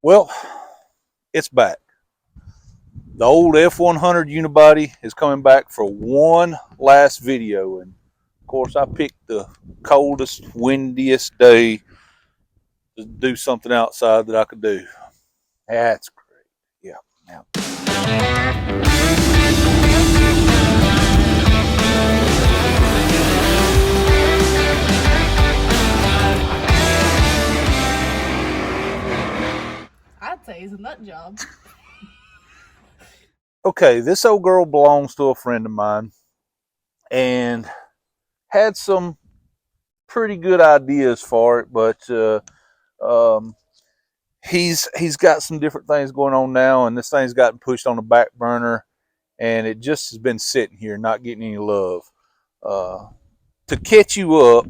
Well, it's back. The old F100 Unibody is coming back for one last video. And of course, I picked the coldest, windiest day to do something outside that I could do. That's great. Yeah. Now. I'd say it's a nut job. Okay, this old girl belongs to a friend of mine and had some pretty good ideas for it, but he's got some different things going on now, and this thing's gotten pushed on the back burner, and it just has been sitting here not getting any love. To catch you up,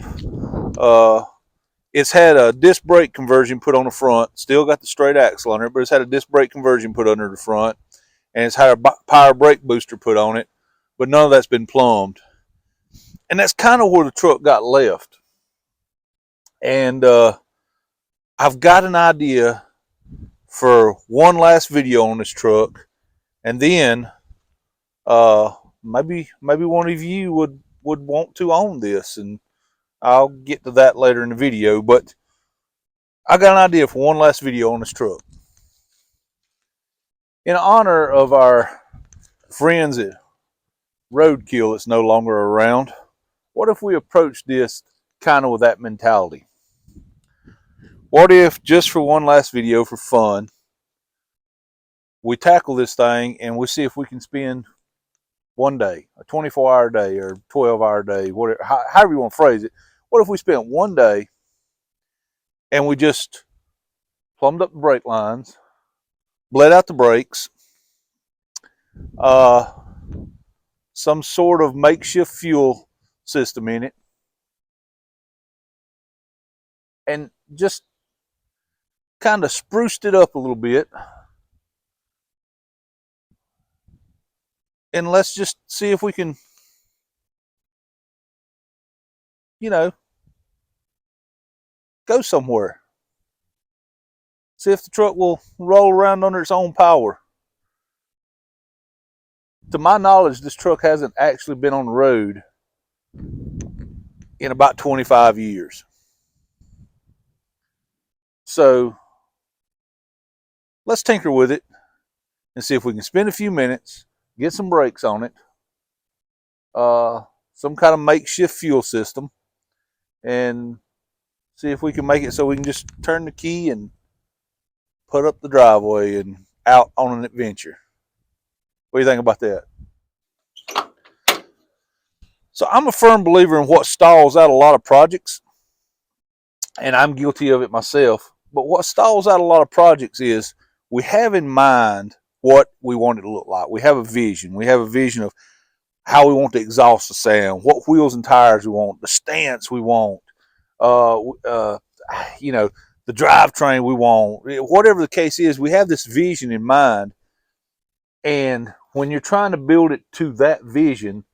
it's had a disc brake conversion put on the front, still got the straight axle under it, but it's had a disc brake conversion put under the front, and it's had a power brake booster put on it, but none of that's been plumbed. And that's kind of where the truck got left. And I've got an idea for one last video on this truck, and then maybe one of you would want to own this, and I'll get to that later in the video. But I got an idea for one last video on this truck. In honor of our friends at Roadkill that's no longer around, what if we approach this kind of with that mentality? What if, just for one last video for fun, we tackle this thing and we see if we can spend one day, a 24-hour day or 12-hour day, whatever, however you want to phrase it. What if we spent one day and we just plumbed up the brake lines, bled out the brakes, some sort of makeshift fuel system in it, and just kind of spruced it up a little bit, and let's just see if we can, go somewhere. See if the truck will roll around under its own power. To my knowledge, this truck hasn't actually been on the road in about 25 years. So let's tinker with it and see if we can spend a few minutes, get some brakes on it, some kind of makeshift fuel system, and see if we can make it so we can just turn the key and put up the driveway and out on an adventure. What do you think about that? So I'm a firm believer in what stalls out a lot of projects, and I'm guilty of it myself. But what stalls out a lot of projects is we have in mind what we want it to look like. We have a vision. We have a vision of how we want the exhaust to sound, what wheels and tires we want, the stance we want, the drivetrain we want. Whatever the case is, we have this vision in mind. And when you're trying to build it to that vision,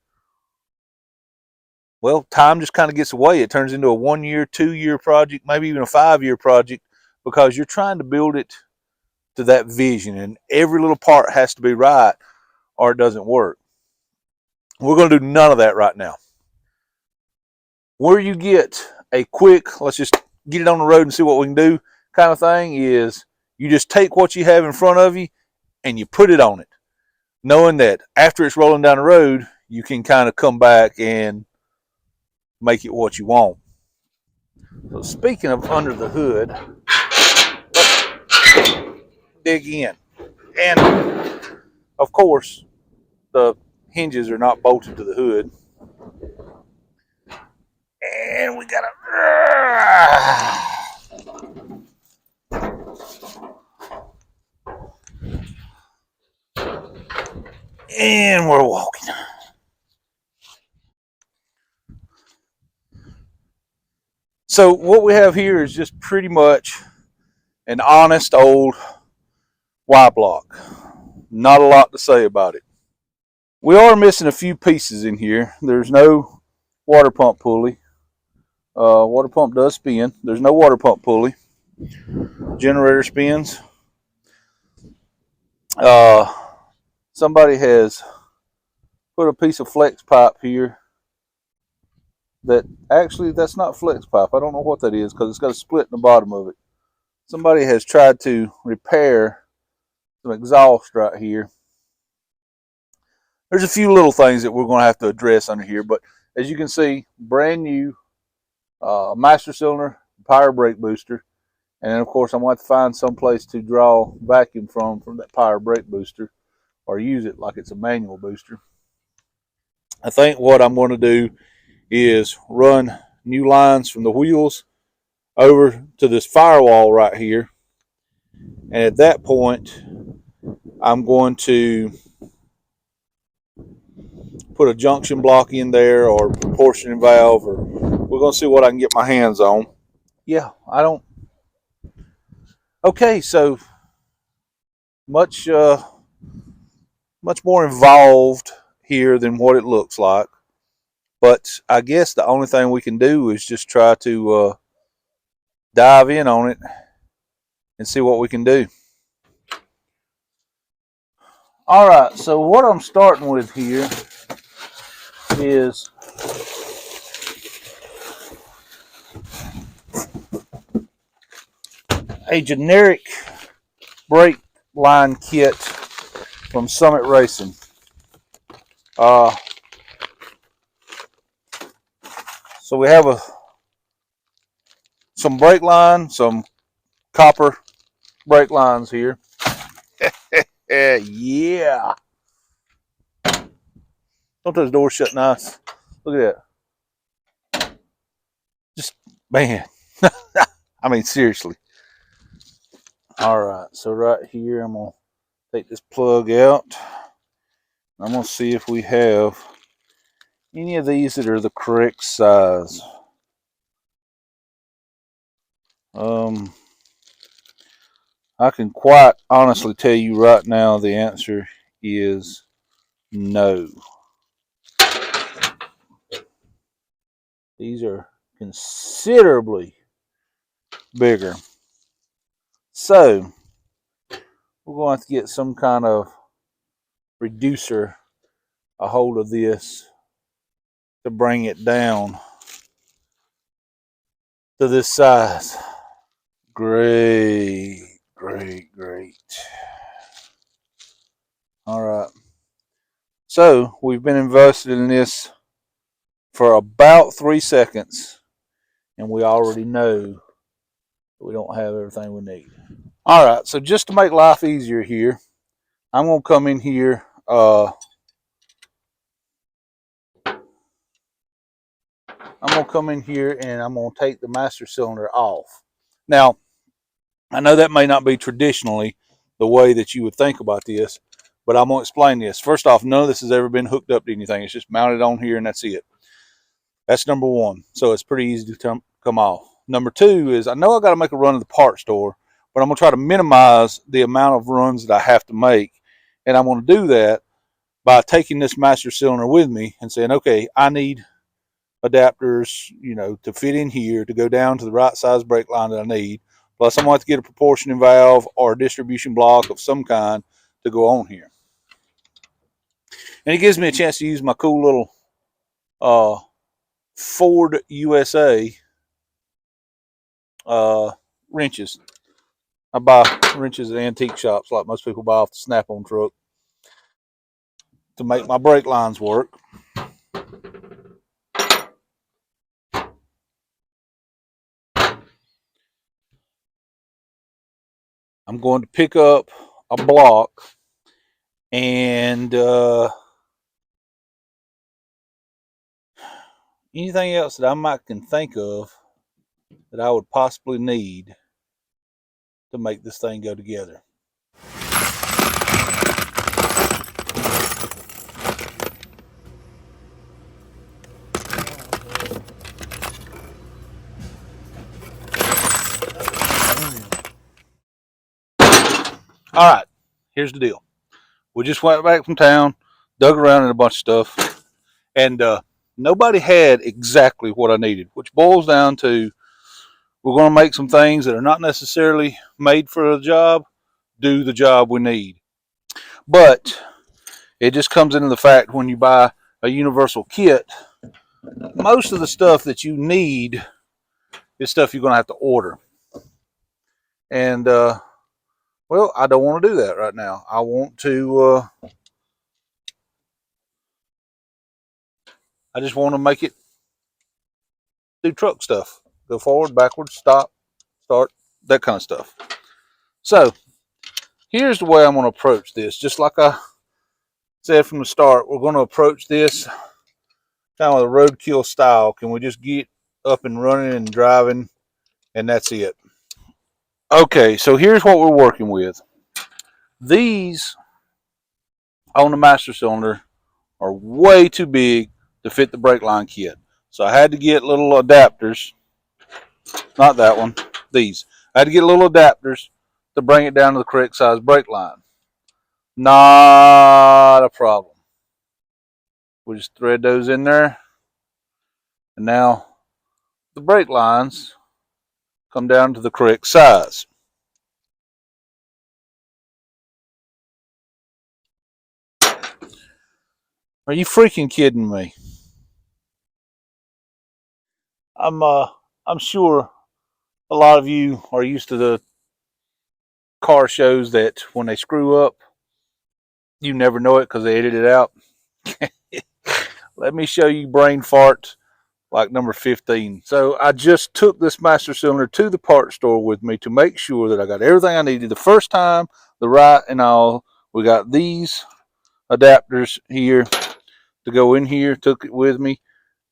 well, time just kind of gets away. It turns into a 1 year, 2 year project, maybe even a 5 year project, because you're trying to build it to that vision, and every little part has to be right or it doesn't work. We're going to do none of that right now. Where you get a quick, let's just get it on the road and see what we can do kind of thing, is you just take what you have in front of you and you put it on it, knowing that after it's rolling down the road, you can kind of come back and make it what you want. So speaking of under the hood, let's dig in. And of course, the hinges are not bolted to the hood. And we gotta, and we're walking. So what we have here is just pretty much an honest old Y block. Not a lot to say about it. We are missing a few pieces in here. There's no water pump pulley. Water pump does spin. There's no water pump pulley. Generator spins. Somebody has put a piece of flex pipe here that actually that's not flex pipe. I don't know what that is because it's got a split in the bottom of it. Somebody has tried to repair some exhaust right here. There's a few little things that we're going to have to address under here, but as you can see, brand new master cylinder, power brake booster, and then of course I'm going to have to find some place to draw vacuum from that power brake booster, or use it like it's a manual booster. I think what I'm going to do is run new lines from the wheels over to this firewall right here, and at that point I'm going to put a junction block in there or proportioning valve, or we're going to see what I can get my hands on. Yeah, I don't. Okay, so much much more involved here than what it looks like, but I guess the only thing we can do is just try to dive in on it and see what we can do. All right, so what I'm starting with here is a generic brake line kit from Summit Racing. So we have some brake line, some copper brake lines here. Yeah. Don't those doors shut nice? Look at that. Just, man. I mean, seriously. All right, so right here, I'm going to take this plug out. I'm going to see if we have any of these that are the correct size. I can quite honestly tell you right now the answer is no. These are considerably bigger. So we're going to have to get some kind of reducer a hold of this to bring it down to this size. Great, great, great. All right. So we've been invested in this for about 3 seconds, and we already know we don't have everything we need. All right, so just to make life easier here, I'm going to come in here. I'm going to come in here and I'm going to take the master cylinder off. Now, I know that may not be traditionally the way that you would think about this, but I'm going to explain this. First off, none of this has ever been hooked up to anything. It's just mounted on here and that's it. That's number one. So it's pretty easy to come off. Number two is I know I got to make a run to the parts store, but I'm going to try to minimize the amount of runs that I have to make. And I'm going to do that by taking this master cylinder with me and saying, okay, I need adapters, to fit in here to go down to the right size brake line that I need. Plus, I'm going to have to get a proportioning valve or a distribution block of some kind to go on here. And it gives me a chance to use my cool little Ford USA wrenches. I buy wrenches at antique shops like most people buy off the Snap-on truck to make my brake lines work. I'm going to pick up a block and anything else that I might can think of that I would possibly need to make this thing go together. All right, here's the deal. We just went back from town, dug around in a bunch of stuff, and nobody had exactly what I needed, which boils down to we're going to make some things that are not necessarily made for the job, do the job we need. But it just comes into the fact when you buy a universal kit, most of the stuff that you need is stuff you're going to have to order. And, well, I don't want to do that right now. I want to, I just want to make it do truck stuff. Go forward, backwards, stop, start, that kind of stuff. So, here's the way I'm going to approach this. Just like I said from the start, we're going to approach this kind of a roadkill style. Can we just get up and running and driving, and that's it. Okay, so here's what we're working with. These on the master cylinder are way too big to fit the brake line kit. So I had to get little adapters, not that one, these. I had to get little adapters to bring it down to the correct size brake line. Not a problem. We just thread those in there, and now the brake lines come down to the correct size. Are you freaking kidding me? I'm sure a lot of you are used to the car shows that when they screw up, you never know it because they edit it out. Let me show you brain fart like number 15. So I just took this master cylinder to the part store with me to make sure that I got everything I needed the first time, the right and all. We got these adapters here to go in here, took it with me.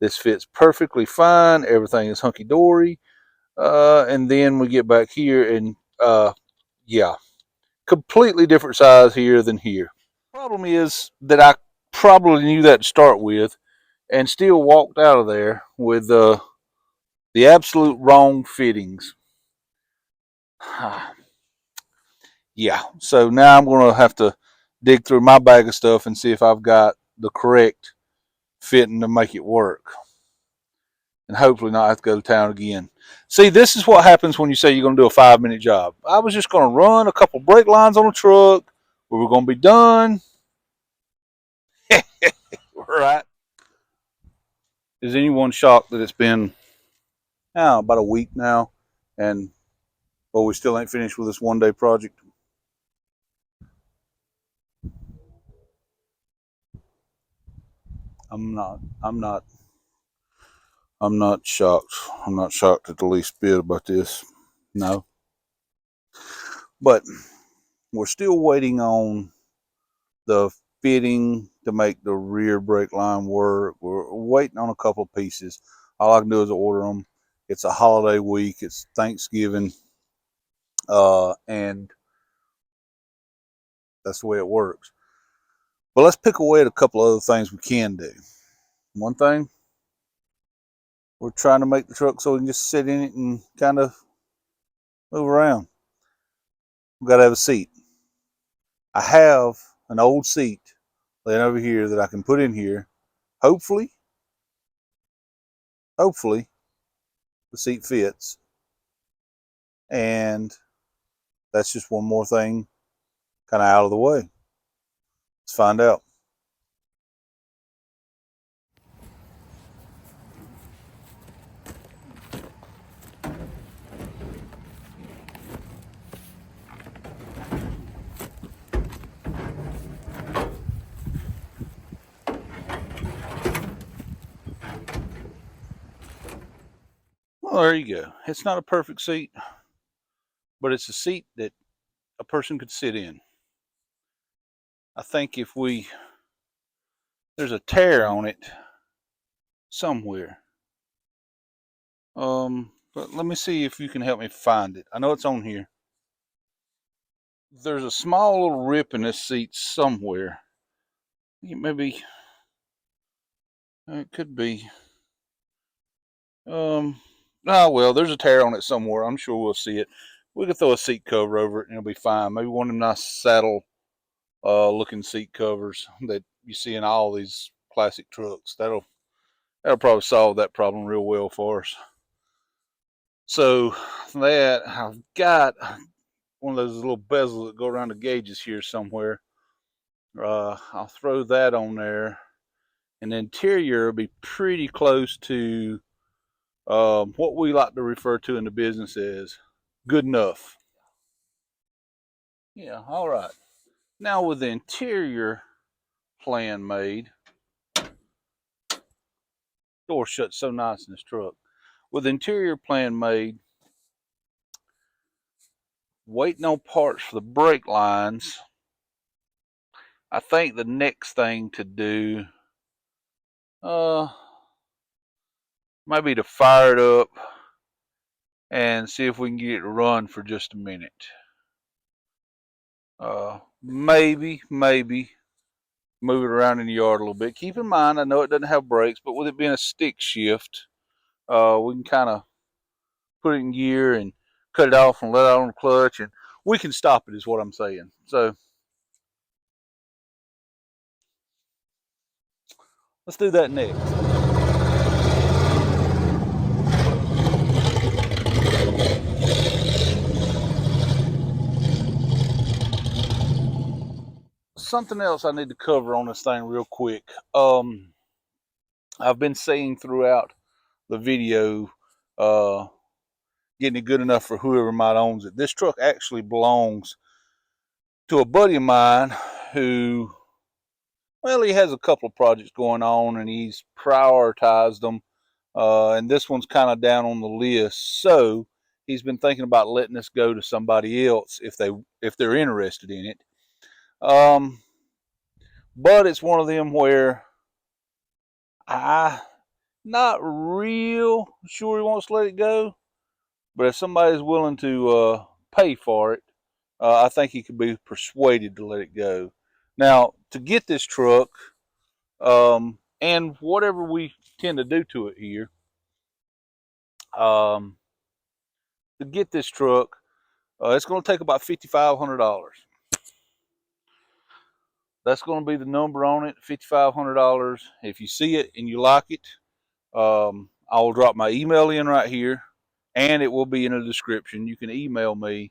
This fits perfectly fine. Everything is hunky-dory. And then we get back here and, yeah, completely different size here than here. Problem is that I probably knew that to start with and still walked out of there with the absolute wrong fittings. Yeah, so now I'm going to have to dig through my bag of stuff and see if I've got the correct fitting to make it work. And hopefully not have to go to town again. See, this is what happens when you say you're going to do a 5-minute job. I was just going to run a couple brake lines on a truck. We were going to be done. Right? Is anyone shocked that it's been about a week now and well, we still ain't finished with this one-day project? I'm not. I'm not shocked. I'm not shocked at the least bit about this. No. But we're still waiting on the fitting to make the rear brake line work. We're waiting on a couple of pieces. All I can do is order them. It's a holiday week. It's Thanksgiving. And that's the way it works. But let's pick away at a couple of other things we can do. One thing, we're trying to make the truck so we can just sit in it and kind of move around. We've got to have a seat. I have an old seat laying over here that I can put in here. Hopefully, the seat fits. And that's just one more thing kind of out of the way. Let's find out. Well, there you go. It's not a perfect seat, but it's a seat that a person could sit in. I think if there's a tear on it somewhere. But let me see if you can help me find it. I know it's on here. There's a small little rip in this seat somewhere. Maybe it could be. Oh well, there's a tear on it somewhere. I'm sure we'll see it. We can throw a seat cover over it and it'll be fine. Maybe one of them nice saddle looking seat covers that you see in all these classic trucks. That'll probably solve that problem real well for us. So that I've got one of those little bezels that go around the gauges here somewhere. I'll throw that on there. And the interior will be pretty close to what we like to refer to in the business as good enough. Yeah, all right. Now with the interior plan made, door shuts so nice in this truck. With the interior plan made, waiting on parts for the brake lines, I think the next thing to do, maybe to fire it up and see if we can get it to run for just a minute. Maybe move it around in the yard a little bit. Keep in mind, I know it doesn't have brakes, but with it being a stick shift, we can kind of put it in gear and cut it off and let it out on the clutch, and we can stop it, is what I'm saying. So let's do that next. Something else I need to cover on this thing real quick. I've been saying throughout the video, getting it good enough for whoever might owns it. This truck actually belongs to a buddy of mine who, well, he has a couple of projects going on and he's prioritized them. And this one's kind of down on the list. So he's been thinking about letting this go to somebody else if they're interested in it. But it's one of them where I'm not real sure he wants to let it go. But if somebody's willing to pay for it, I think he could be persuaded to let it go. Now, to get this truck, and whatever we tend to do to it here, to get this truck, it's going to take about $5,500. That's going to be the number on it, $5,500. If you see it and you like it, I will drop my email in right here, and it will be in the description. You can email me,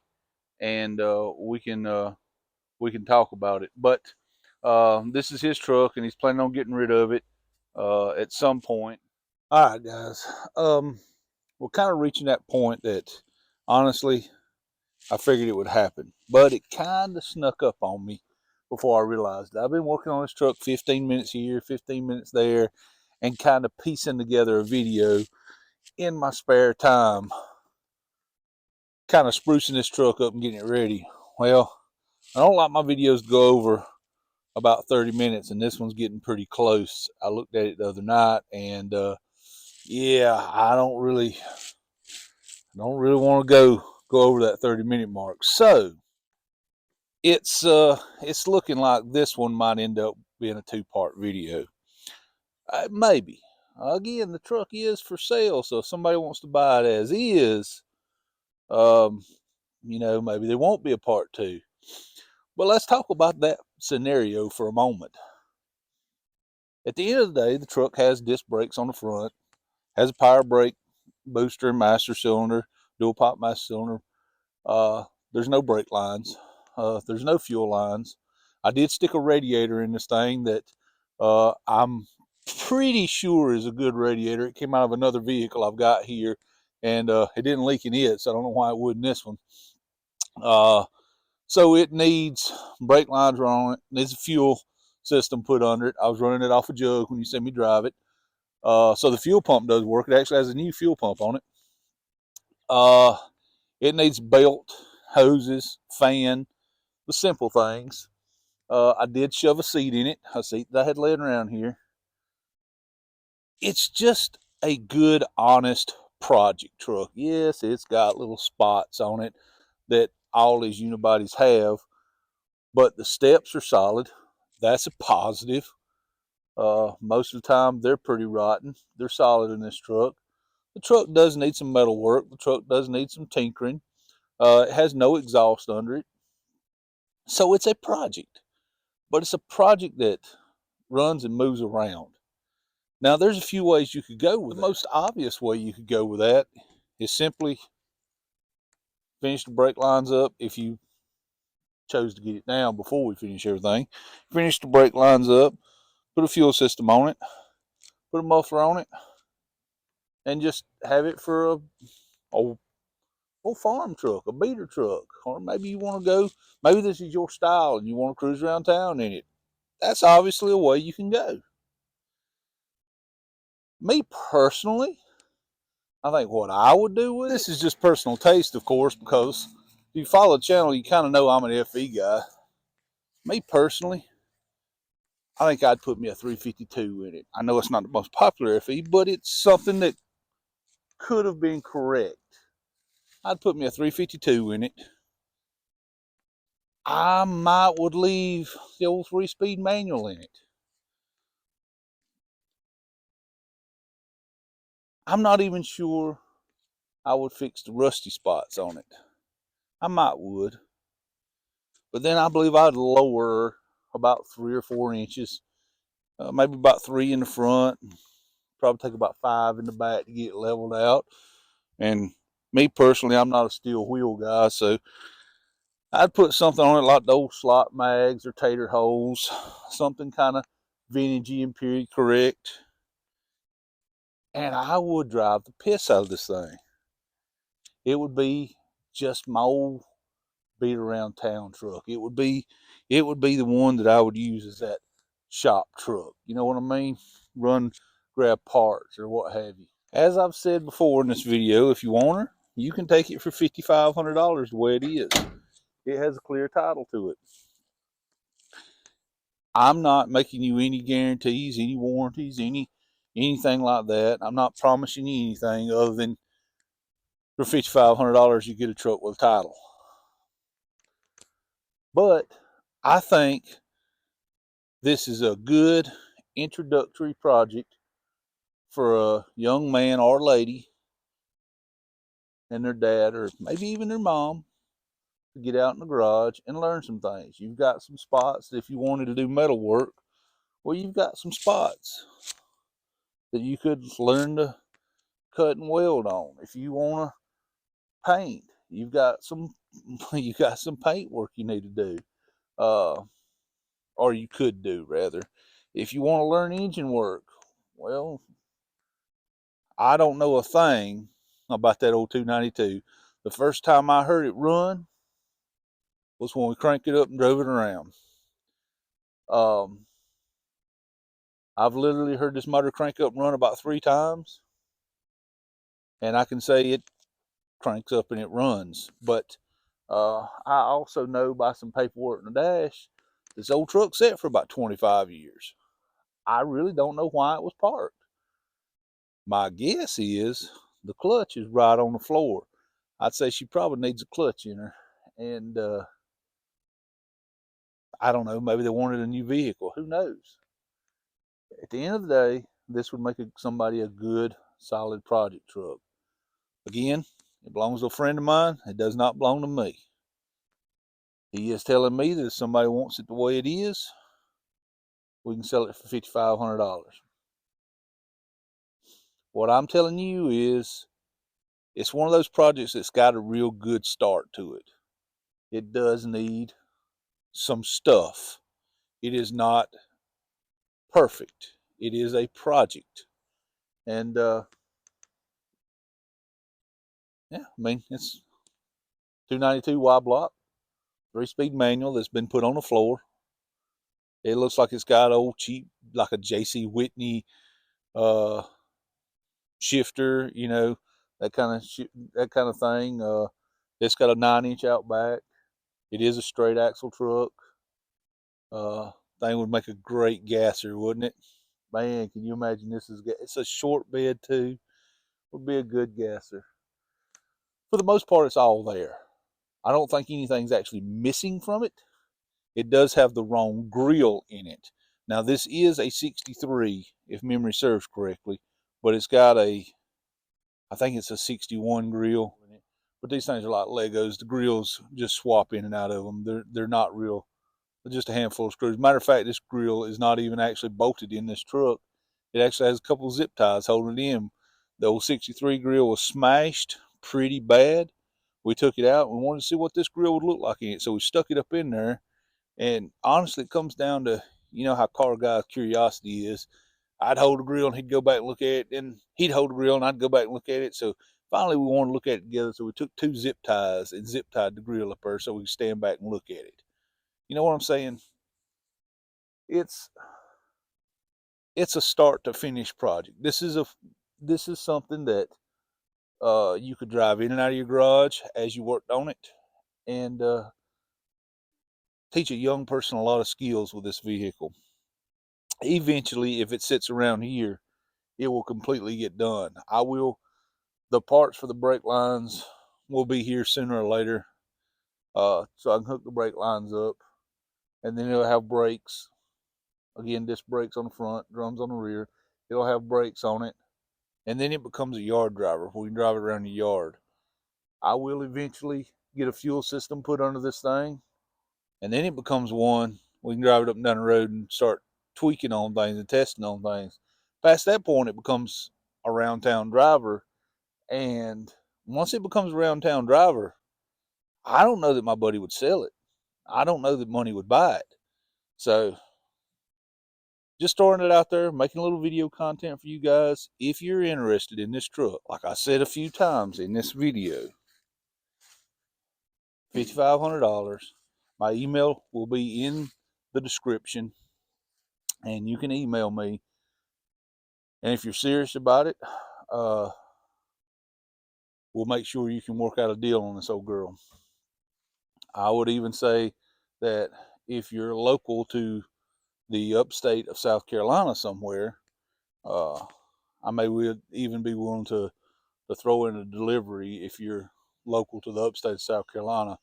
and we can talk about it. But this is his truck, and he's planning on getting rid of it at some point. All right, guys. We're kind of reaching that point that, honestly, I figured it would happen. But it kind of snuck up on me before I realized it. I've been working on this truck 15 minutes here, 15 minutes there, and kind of piecing together a video in my spare time, kind of sprucing this truck up and getting it ready. Well, I don't like my videos to go over about 30 minutes, and this one's getting pretty close. I looked at it the other night, and yeah, I don't really want to go over that 30-minute mark. So it's looking like this one might end up being a two-part video. Maybe. Again, the truck is for sale, so if somebody wants to buy it as is, maybe there won't be a part two. But let's talk about that scenario for a moment. At the end of the day, the truck has disc brakes on the front, has a power brake booster and master cylinder, dual pipe master cylinder. There's no brake lines. There's no fuel lines. I did stick a radiator in this thing that I'm pretty sure is a good radiator. It came out of another vehicle I've got here, and it didn't leak in it, so I don't know why it would in this one. So it needs brake lines on it. Needs a fuel system put under it. I was running it off a jug when you see me drive it. So the fuel pump does work. It actually has a new fuel pump on it. It needs belt, hoses, fan, the simple things. I did shove a seat in it, a seat that I had laying around here. It's just a good, honest project truck. Yes, it's got little spots on it that all these unibodies have, but the steps are solid. That's a positive. Most of the time, they're pretty rotten. They're solid in this truck. The truck does need some metal work. The truck does need some tinkering. It has no exhaust under it. So it's a project, but it's a project that runs and moves around. Now, there's a few ways you could go with it. The most obvious way you could go with that is simply finish the brake lines up. If you chose to get it down before we finish everything. Finish the brake lines up, put a fuel system on it, put a muffler on it, and just have it for a old farm truck, a beater truck. Or maybe you want to go, maybe this is your style and you want to cruise around town in it. That's obviously a way you can go. Me personally, I think what I would do with this is just personal taste, of course, because if you follow the channel, you kind of know I'm an FE guy. Me personally, I think I'd put me a 352 in it. I know it's not the most popular FE, but it's something that could have been correct. I'd put me a 352 in it. I would leave the old 3-speed manual in it. I'm not even sure I would fix the rusty spots on it. I might would. But then I believe I'd lower about 3 or 4 inches. Maybe about 3 in the front. Probably take about 5 in the back to get it leveled out. And me personally, I'm not a steel wheel guy, so I'd put something on it like the old slot mags or tater holes. Something kind of vintagey and period correct. And I would drive the piss out of this thing. It would be just my old beat around town truck. It would be the one that I would use as that shop truck. You know what I mean? Run, grab parts or what have you. As I've said before in this video, if you want her, you can take it for $5,500 the way it is. It has a clear title to it. I'm not making you any guarantees, any warranties, anything like that. I'm not promising you anything other than for $5,500 you get a truck with a title. But I think this is a good introductory project for a young man or lady and their dad, or maybe even their mom, to get out in the garage and learn some things. You've got some spots that if you wanted to do metal work, well, you've got some spots that you could learn to cut and weld on. If you want to paint, you've got some paint work you need to do, or you could do rather. If you want to learn engine work, well, I don't know a thing about that old 292. The first time I heard it run was when we cranked it up and drove it around. I've literally heard this motor crank up and run about 3 times, and I can say it cranks up and it runs. But I also know by some paperwork in the dash, this old truck sat for about 25 years. I really don't know why it was parked. My guess is the clutch is right on the floor. I'd say she probably needs a clutch in her. And I don't know, maybe they wanted a new vehicle. Who knows? At the end of the day, this would make somebody a good, solid project truck. Again, it belongs to a friend of mine. It does not belong to me. He is telling me that if somebody wants it the way it is, we can sell it for $5,500. What I'm telling you is, it's one of those projects that's got a real good start to it. It does need some stuff. It is not perfect. It is a project. And yeah, I mean, it's 292 Y block, 3-speed manual that's been put on the floor. It looks like it's got old cheap, like a J.C. Whitney shifter, you know, that kind of thing. It's got a 9-inch out back. It is a straight axle truck. Thing would make a great gasser, wouldn't it? Man, can you imagine this is, it's a short bed too. Would be a good gasser. For the most part, it's all there. I don't think anything's actually missing from it. It does have the wrong grill in it. Now, this is a 63, if memory serves correctly, but it's got I think it's a 61 grill. But these things are like Legos. The grills just swap in and out of them. They're not real. They're just a handful of screws. Matter of fact, this grill is not even actually bolted in this truck. It actually has a couple of zip ties holding it in. The old 63 grill was smashed pretty bad we took it out and we wanted to see what this grill would look like in it. So we stuck it up in there. And honestly, it comes down to, you know how car guys' curiosity is. I'd hold the grill and he'd go back and look at it, and he'd hold the grill and I'd go back and look at it. So finally we wanted to look at it together. So we took 2 zip ties and zip tied the grill up there so we could stand back and look at it. You know what I'm saying? It's a start to finish project. This is something that you could drive in and out of your garage as you worked on it, and teach a young person a lot of skills with this vehicle. Eventually, if it sits around here, it will completely get done. The parts for the brake lines will be here sooner or later, so I can hook the brake lines up, and then it'll have brakes. Again, disc brakes on the front, drums on the rear. It'll have brakes on it, and then it becomes a yard driver. We can drive it around the yard. I will eventually get a fuel system put under this thing, and then it becomes one. We can drive it up and down the road and start tweaking on things and testing on things. Past that point, it becomes a round town driver, and once it becomes a round town driver, I don't know that my buddy would sell it. I don't know that money would buy it. So just throwing it out there, making a little video content for you guys. If you're interested in this truck, like I said a few times in this video, $5,500. My email will be in the description, and you can email me. And if you're serious about it, we'll make sure you can work out a deal on this old girl. I would even say that if you're local to the upstate of South Carolina somewhere, I may even be willing to throw in a delivery if you're local to the upstate of South Carolina.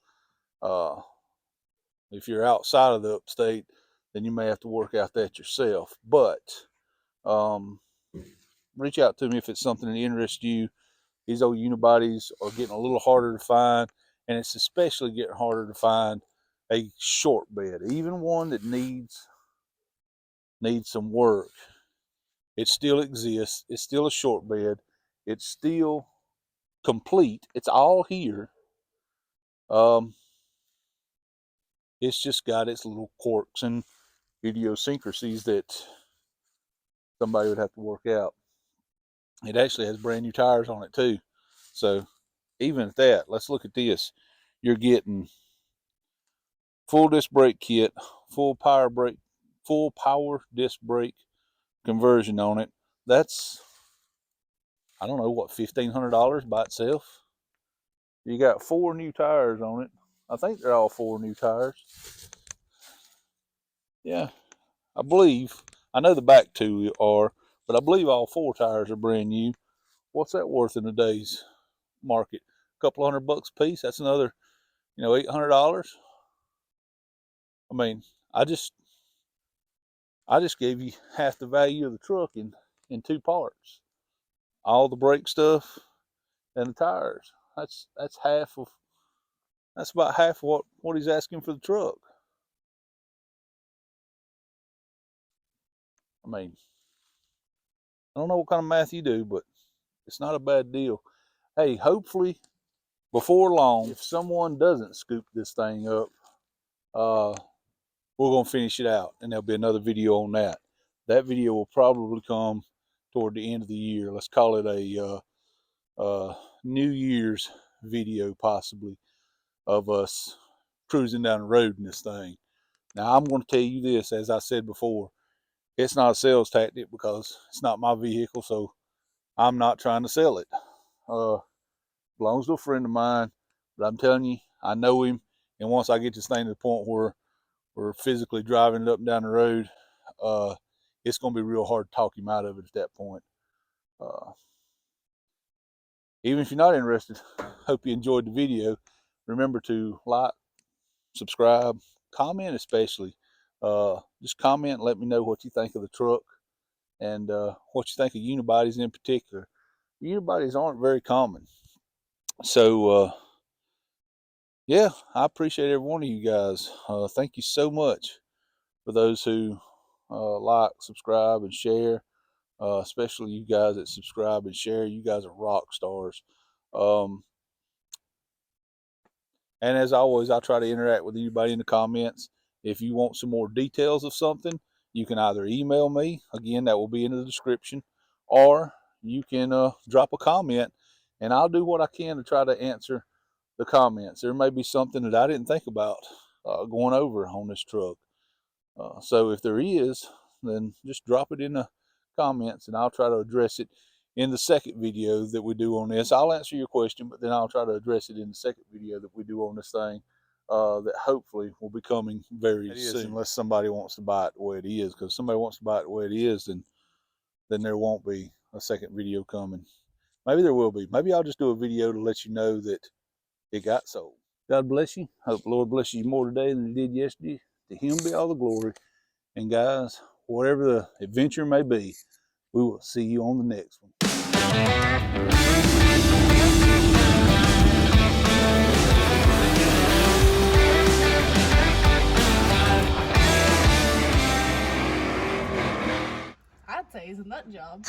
If you're outside of the upstate, then you may have to work out that yourself. But reach out to me if it's something that interests you. These old unibodies are getting a little harder to find, and it's especially getting harder to find a short bed, even one that needs some work. It still exists. It's still a short bed. It's still complete. It's all here. It's just got its little quirks and idiosyncrasies that somebody would have to work out. It actually has brand new tires on it too. So even at that, let's look at this. You're getting full disc brake kit, full power disc brake conversion on it. That's, I don't know, what, $1,500 by itself. You got 4 new tires on it. I think they're all 4 new tires. Yeah, I believe. I know the back 2 are, but I believe all 4 tires are brand new. What's that worth in today's market? A couple $100 a piece. That's another, $800. I mean, I just gave you half the value of the truck in 2 parts. All the brake stuff and the tires. That's about half of what he's asking for the truck. I mean, I don't know what kind of math you do, but it's not a bad deal. Hey, hopefully before long, if someone doesn't scoop this thing up, we're going to finish it out, and there'll be another video on that. That video will probably come toward the end of the year. Let's call it a New Year's video, possibly, of us cruising down the road in this thing. Now, I'm going to tell you this, as I said before, it's not a sales tactic because it's not my vehicle, so I'm not trying to sell it. Belongs to a friend of mine, but I'm telling you, I know him, and once I get this thing to the point where we're physically driving it up and down the road, it's going to be real hard to talk him out of it at that point. Even if you're not interested, hope you enjoyed the video. Remember to like, subscribe, comment especially. Just comment and let me know what you think of the truck and what you think of unibodies in particular. Unibodies aren't very common. So, yeah, I appreciate every one of you guys. Thank you so much for those who like, subscribe, and share. Especially you guys that subscribe and share. You guys are rock stars. And as always, I'll try to interact with anybody in the comments. If you want some more details of something, you can either email me, again, that will be in the description, or you can drop a comment, and I'll do what I can to try to answer the comments. There may be something that I didn't think about going over on this truck. So if there is, then just drop it in the comments, and I'll try to address it in the second video that we do on this. I'll answer your question, but then I'll try to address it in the second video that we do on this thing that hopefully will be coming very soon. Unless somebody wants to buy it the way it is, because if somebody wants to buy it the way it is, then there won't be a second video coming. Maybe there will be. Maybe I'll just do a video to let you know that it got sold. God bless you. Hope the Lord blesses you more today than he did yesterday. To him be all the glory. And guys, whatever the adventure may be, we will see you on the next one. I'd say it's a nut job.